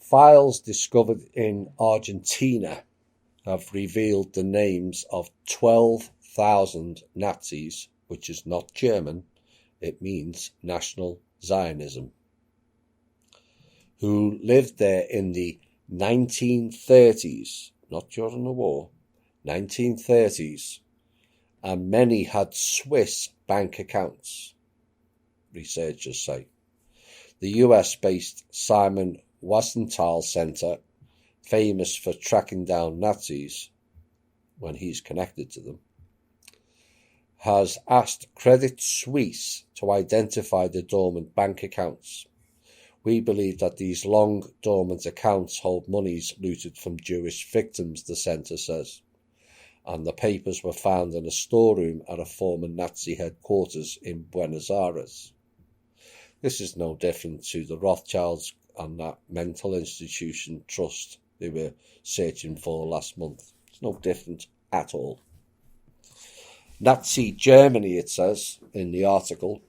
Files discovered in Argentina have revealed the names of 12,000 Nazis, which is not German, it means National Zionism, who lived there in the 1930s, not during the war, 1930s, and many had Swiss bank accounts, researchers say. The US-based Simon Wiesenthal Center, famous for tracking down Nazis when he's connected to them, has asked Credit Suisse to identify the dormant bank accounts. We believe that these long dormant accounts hold monies looted from Jewish victims, the centre says, and the papers were found in a storeroom at a former Nazi headquarters in Buenos Aires. This is no different to the Rothschilds and that mental institution trust they were searching for last month. It's no different at all. Nazi Germany, it says in the article.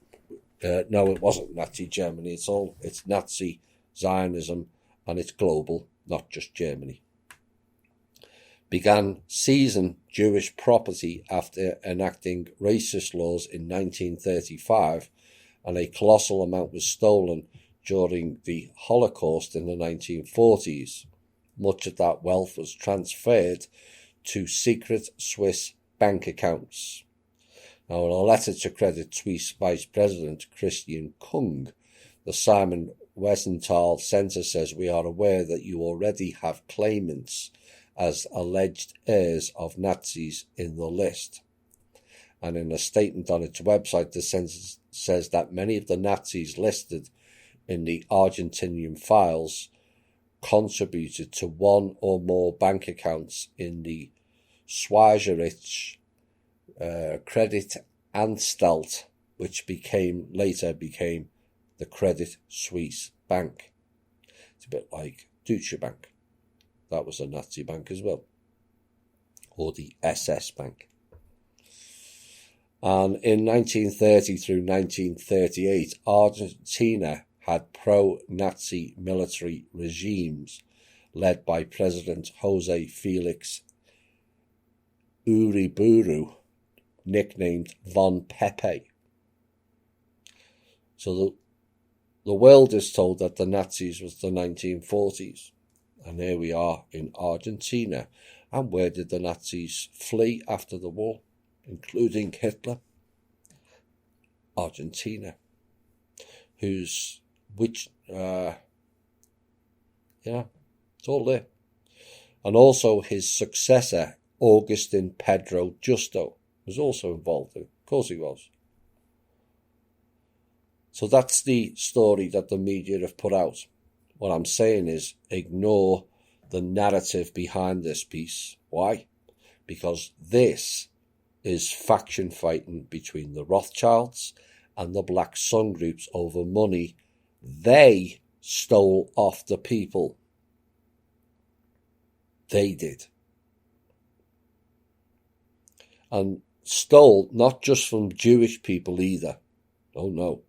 No, it wasn't Nazi Germany. It's Nazi Zionism, and it's global, not just Germany. Began seizing Jewish property after enacting racist laws in 1935, and a colossal amount was stolen during the Holocaust in the 1940s. Much of that wealth was transferred to secret Swiss bank accounts. Now, in a letter to Credit Suisse Vice President Christian Kung, the Simon Wiesenthal Center says, "We are aware that you already have claimants as alleged heirs of Nazis in the list." And in a statement on its website, the center says that many of the Nazis listed in the Argentinian files contributed to one or more bank accounts in the Schweizerische Credit Anstalt, which later became the Credit Suisse Bank. It's a bit like Deutsche Bank. That was a Nazi bank as well. Or the SS Bank. And in 1930 through 1938, Argentina had pro-Nazi military regimes led by President Jose Felix Uriburu, nicknamed Von Pepe. So the world is told that the Nazis was the 1940s. And here we are in Argentina. And where did the Nazis flee after the war, including Hitler? Argentina. It's all there. And also his successor, Agustin Pedro Justo, was also involved in it. Of course he was. So that's the story that the media have put out. What I'm saying is ignore the narrative behind this piece. Why? Because this is faction fighting between the Rothschilds and the Black Sun groups over money they stole off the people. They did. And stole not just from Jewish people either. Oh no.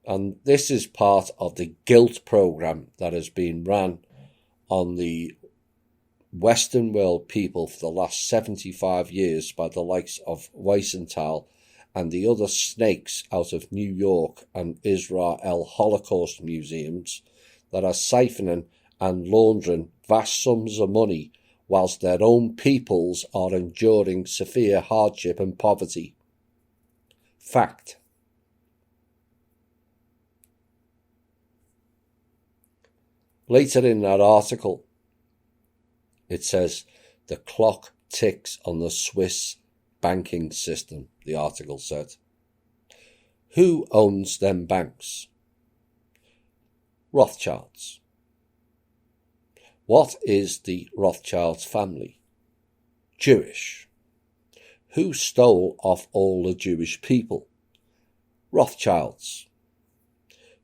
And this is part of the guilt program that has been run on the Western world people for the last 75 years by the likes of Wiesenthal and the other snakes out of New York and Israel Holocaust museums that are siphoning and laundering vast sums of money whilst their own peoples are enduring severe hardship and poverty. Fact. Later in that article, it says, the clock ticks on the Swiss banking system, the article said. Who owns them banks? Rothschilds. What is the Rothschilds family? Jewish. Who stole off all the Jewish people? Rothschilds.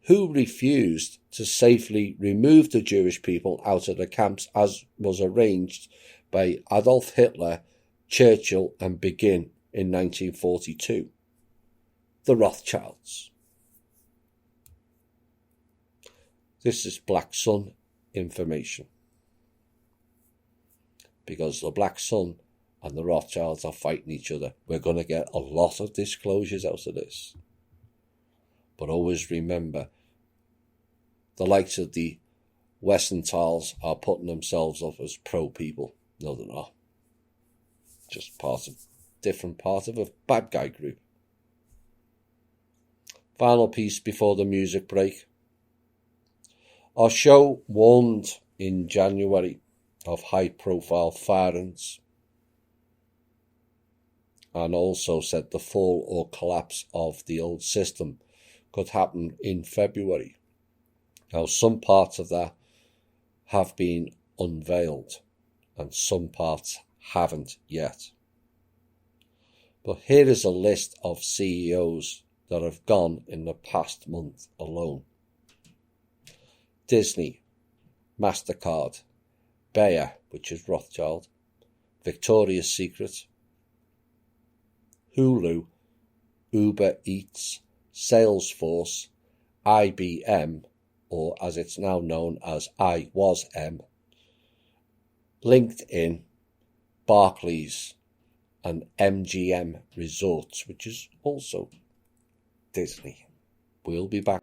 Who refused to safely remove the Jewish people out of the camps as was arranged by Adolf Hitler, Churchill and Begin in 1942? The Rothschilds. This is Black Sun information, because the Black Sun and the Rothschilds are fighting each other. We're going to get a lot of disclosures out of this. But always remember, the likes of the Westenthal's are putting themselves up as pro-people. No, they're not. Just different part of a bad guy group. Final piece before the music break. Our show warned in January of high-profile firings, and also said the fall or collapse of the old system could happen in February. Now, some parts of that have been unveiled and some parts haven't yet. But here is a list of CEOs that have gone in the past month alone. Disney, MasterCard, Bayer, which is Rothschild, Victoria's Secret, Hulu, Uber Eats, Salesforce, IBM, or as it's now known as IWASM, LinkedIn, Barclays, and MGM Resorts, which is also Disney. We'll be back.